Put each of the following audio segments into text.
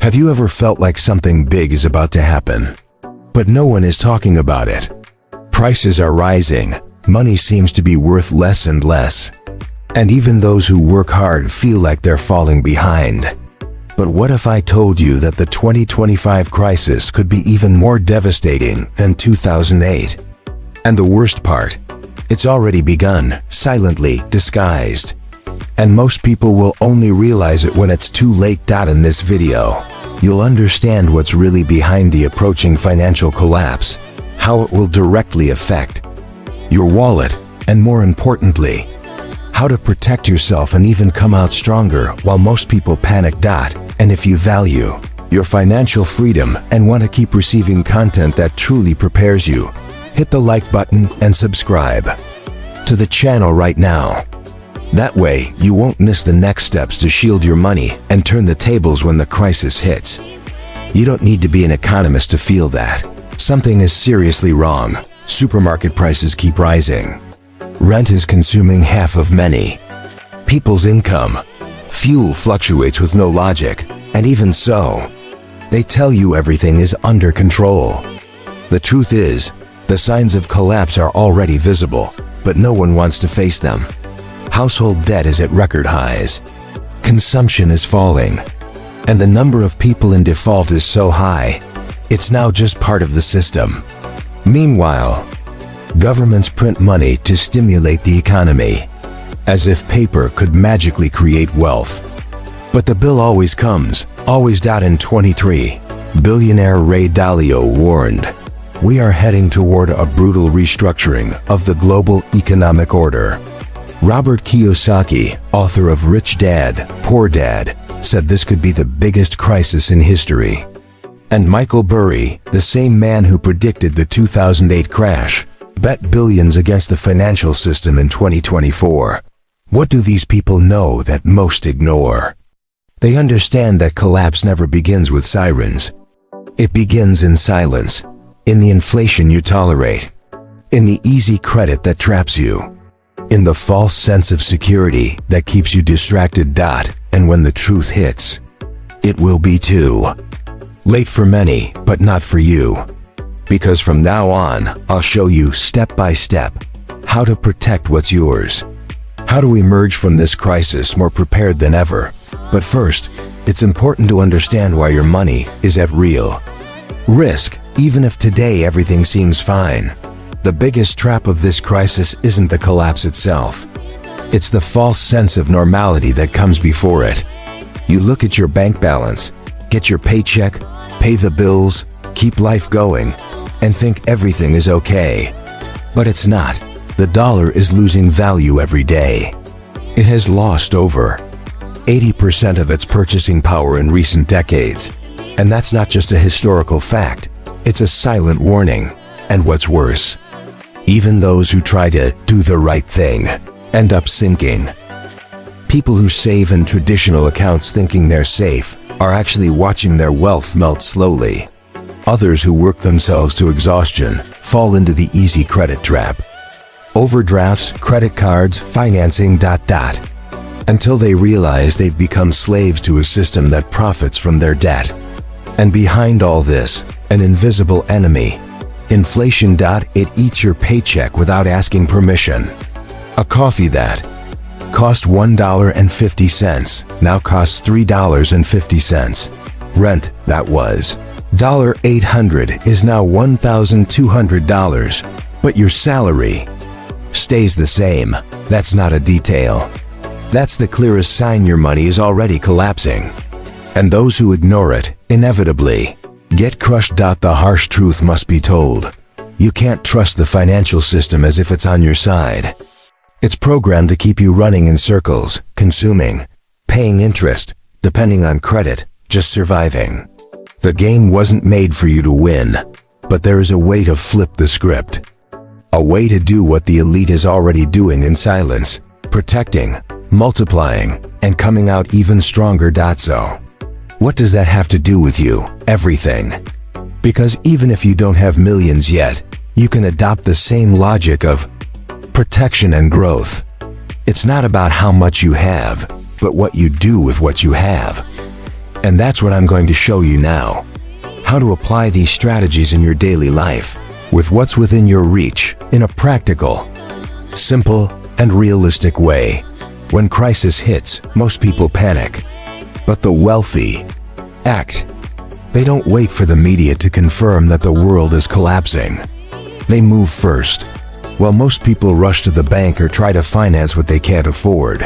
Have you ever felt like something big is about to happen, but no one is talking about it? Prices are rising, money seems to be worth less and less, and even those who work hard feel like they're falling behind. But what if I told you that the 2025 crisis could be even more devastating than 2008? And the worst part, it's already begun, silently, disguised. And most people will only realize it when it's too late. In this video, you'll understand what's really behind the approaching financial collapse, how it will directly affect your wallet, and more importantly, how to protect yourself and even come out stronger while most people panic. And if you value your financial freedom and want to keep receiving content that truly prepares you, hit the like button and subscribe to the channel right now. That way, you won't miss the next steps to shield your money and turn the tables when the crisis hits. You don't need to be an economist to feel that something is seriously wrong. Supermarket prices keep rising. Rent is consuming half of many people's income. Fuel fluctuates with no logic, and even so, they tell you everything is under control. The truth is, the signs of collapse are already visible, but no one wants to face them. Household debt is at record highs. Consumption is falling. And the number of people in default is so high, it's now just part of the system. Meanwhile, governments print money to stimulate the economy, as if paper could magically create wealth. But the bill always comes, always. In 23, billionaire Ray Dalio warned, "We are heading toward a brutal restructuring of the global economic order." Robert Kiyosaki, author of Rich Dad, Poor Dad, said this could be the biggest crisis in history. And Michael Burry, the same man who predicted the 2008 crash, bet billions against the financial system in 2024. What do these people know that most ignore? They understand that collapse never begins with sirens. It begins in silence, in the inflation you tolerate, in the easy credit that traps you, in the false sense of security that keeps you distracted. And when the truth hits, it will be too late for many, but not for you. Because from now on, I'll show you step by step how to protect what's yours, how to emerge from this crisis more prepared than ever. But first, it's important to understand why your money is at real risk, even if today everything seems fine. The biggest trap of this crisis isn't the collapse itself. It's the false sense of normality that comes before it. You look at your bank balance, get your paycheck, pay the bills, keep life going, and think everything is okay. But it's not. The dollar is losing value every day. It has lost over 80% of its purchasing power in recent decades. And that's not just a historical fact, it's a silent warning. And what's worse, even those who try to do the right thing end up sinking. People who save in traditional accounts thinking they're safe are actually watching their wealth melt slowly. Others who work themselves to exhaustion fall into the easy credit trap. Overdrafts, credit cards, financing, until they realize they've become slaves to a system that profits from their debt. And behind all this, an invisible enemy. Inflation. It eats your paycheck without asking permission. A coffee that cost $1.50 now costs $3.50. Rent that was $800 is now $1,200. But your salary stays the same. That's not a detail. That's the clearest sign your money is already collapsing. And those who ignore it, inevitably, get crushed. The harsh truth must be told. You can't trust the financial system as if it's on your side. It's programmed to keep you running in circles, consuming, paying interest, depending on credit, just surviving. The game wasn't made for you to win, but there is a way to flip the script. A way to do what the elite is already doing in silence, protecting, multiplying, and coming out even stronger. So, what does that have to do with you? Everything. Because even if you don't have millions yet, you can adopt the same logic of protection and growth. It's not about how much you have, but what you do with what you have. And that's what I'm going to show you now. How to apply these strategies in your daily life, with what's within your reach, in a practical, simple, and realistic way. When crisis hits, most people panic. But the wealthy act. They don't wait for the media to confirm that the world is collapsing. They move first. While most people rush to the bank or try to finance what they can't afford,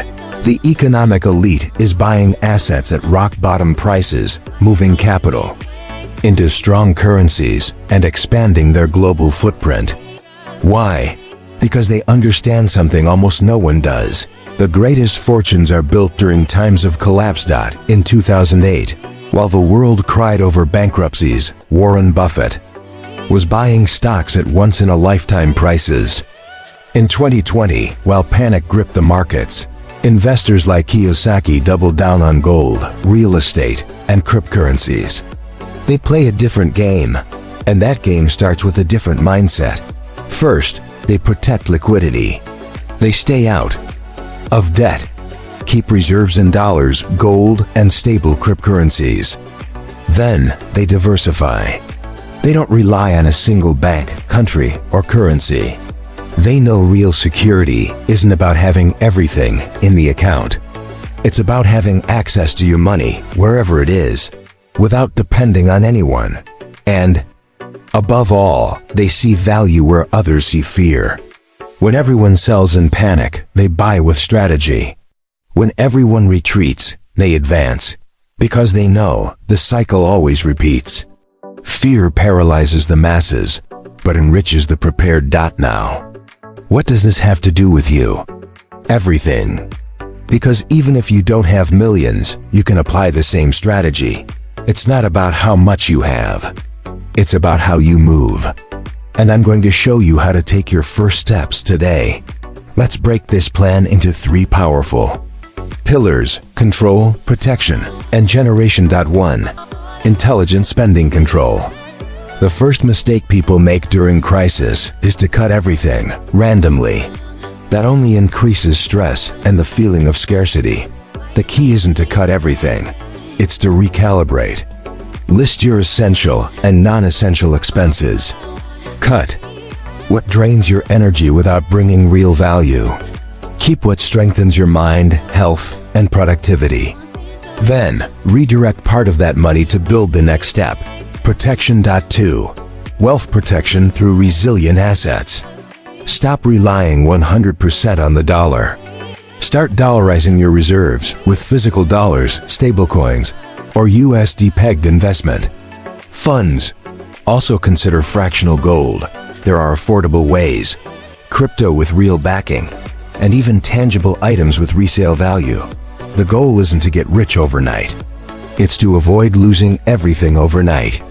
the economic elite is buying assets at rock-bottom prices, moving capital into strong currencies, and expanding their global footprint. Why? Because they understand something almost no one does. The greatest fortunes are built during times of collapse. In 2008, while the world cried over bankruptcies, Warren Buffett was buying stocks at once-in-a-lifetime prices. In 2020, while panic gripped the markets, investors like Kiyosaki doubled down on gold, real estate, and cryptocurrencies. They play a different game, and that game starts with a different mindset. First, they protect liquidity. They stay out of debt, keep reserves in dollars, gold, and stable cryptocurrencies. Then, they diversify. They don't rely on a single bank, country, or currency. They know real security isn't about having everything in the account. It's about having access to your money, wherever it is, without depending on anyone. And, above all, they see value where others see fear. When everyone sells in panic, they buy with strategy. When everyone retreats, they advance, because they know the cycle always repeats. Fear paralyzes the masses, but enriches the prepared. Now, what does this have to do with you? Everything. Because even if you don't have millions, you can apply the same strategy. It's not about how much you have. It's about how you move. And I'm going to show you how to take your first steps today. Let's break this plan into 3 powerful pillars: control, protection, and generation. 1. Intelligent spending control. The first mistake people make during crisis is to cut everything randomly. That only increases stress and the feeling of scarcity. The key isn't to cut everything. It's to recalibrate. List your essential and non-essential expenses. Cut what drains your energy without bringing real value. Keep what strengthens your mind, health, and productivity. Then, redirect part of that money to build the next step. Protection. 2. Wealth protection through resilient assets. Stop relying 100% on the dollar. Start dollarizing your reserves with physical dollars, stablecoins, or USD-pegged investment funds. Also consider fractional gold. There are affordable ways. Crypto with real backing, and even tangible items with resale value. The goal isn't to get rich overnight. It's to avoid losing everything overnight.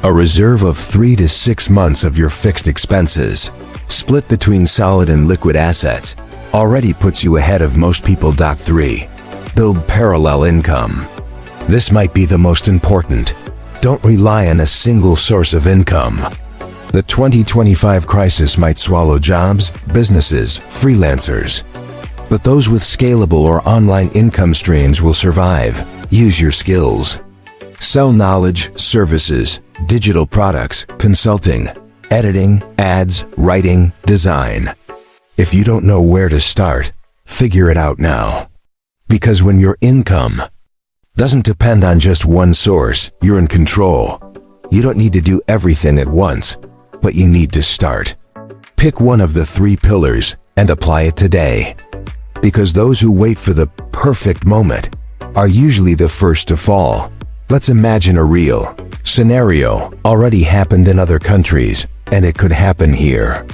A reserve of 3 to 6 months of your fixed expenses, split between solid and liquid assets, already puts you ahead of most people. 3. Build parallel income. This might be the most important. Don't rely on a single source of income. The 2025 crisis might swallow jobs, businesses, freelancers. But those with scalable or online income streams will survive. Use your skills. Sell knowledge, services, digital products, consulting, editing, ads, writing, design. If you don't know where to start, figure it out now. Because when your income doesn't depend on just one source, you're in control. You don't need to do everything at once, but you need to start. Pick one of the 3 pillars and apply it today. Because those who wait for the perfect moment are usually the first to fall. Let's imagine a real scenario already happened in other countries, and it could happen here.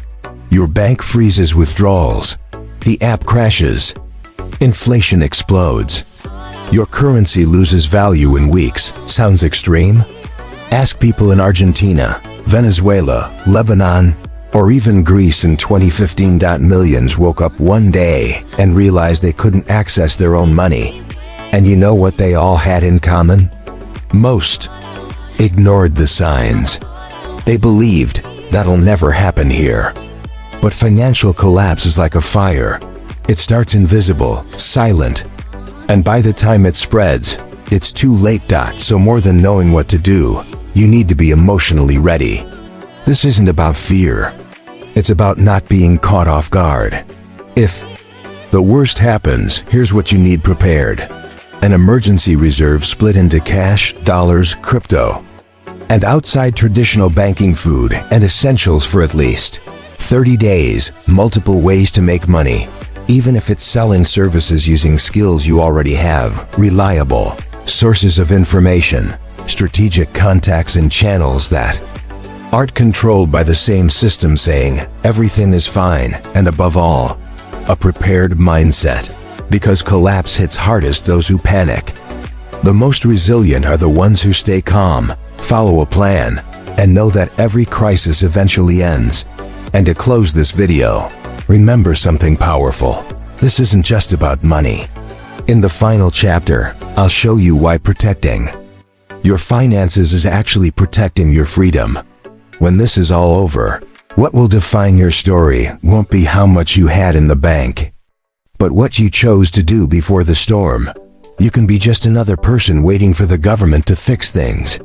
Your bank freezes withdrawals. The app crashes. Inflation explodes. Your currency loses value in weeks. Sounds extreme? Ask people in Argentina, Venezuela, Lebanon, or even Greece in 2015. Millions woke up one day and realized they couldn't access their own money. And you know what they all had in common? Most ignored the signs. They believed that'll never happen here. But financial collapse is like a fire. It starts invisible, silent, and by the time it spreads, It's too late. So more than knowing what to do, you need to be emotionally ready. This isn't about fear. It's about not being caught off guard. If the worst happens, here's what you need prepared. An emergency reserve split into cash, dollars, crypto, and outside traditional banking, food and essentials for at least 30 days, multiple ways to make money, even if it's selling services using skills you already have, reliable sources of information, strategic contacts and channels that aren't controlled by the same system saying everything is fine, and above all, a prepared mindset, because collapse hits hardest those who panic. The most resilient are the ones who stay calm, follow a plan, and know that every crisis eventually ends. And to close this video, remember something powerful. This isn't just about money. In the final chapter, I'll show you why protecting your finances is actually protecting your freedom. When this is all over, what will define your story won't be how much you had in the bank, but what you chose to do before the storm. You can be just another person waiting for the government to fix things,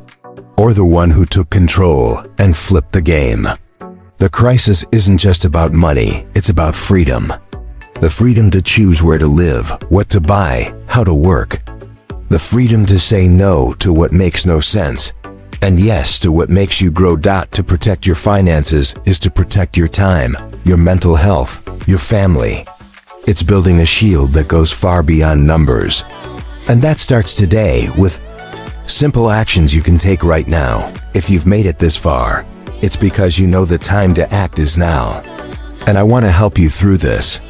or the one who took control and flipped the game. The crisis isn't just about money, it's about freedom. The freedom to choose where to live, what to buy, how to work. The freedom to say no to what makes no sense, and yes to what makes you grow. To protect your finances is to protect your time, your mental health, your family. It's building a shield that goes far beyond numbers. And that starts today with simple actions you can take right now. If you've made it this far, it's because you know the time to act is now. And I want to help you through this.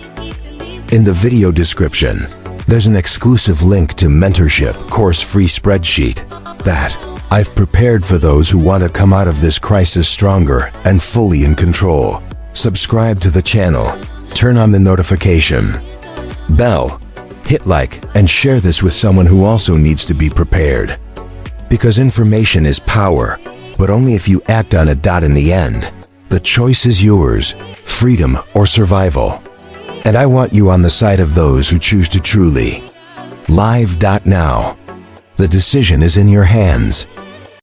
In the video description, there's an exclusive link to mentorship course-free spreadsheet that I've prepared for those who want to come out of this crisis stronger and fully in control. Subscribe to the channel, turn on the notification bell, hit like, and share this with someone who also needs to be prepared. Because information is power, but only if you act on it. In the end, the choice is yours, freedom or survival. And I want you on the side of those who choose to truly live. Now, the decision is in your hands.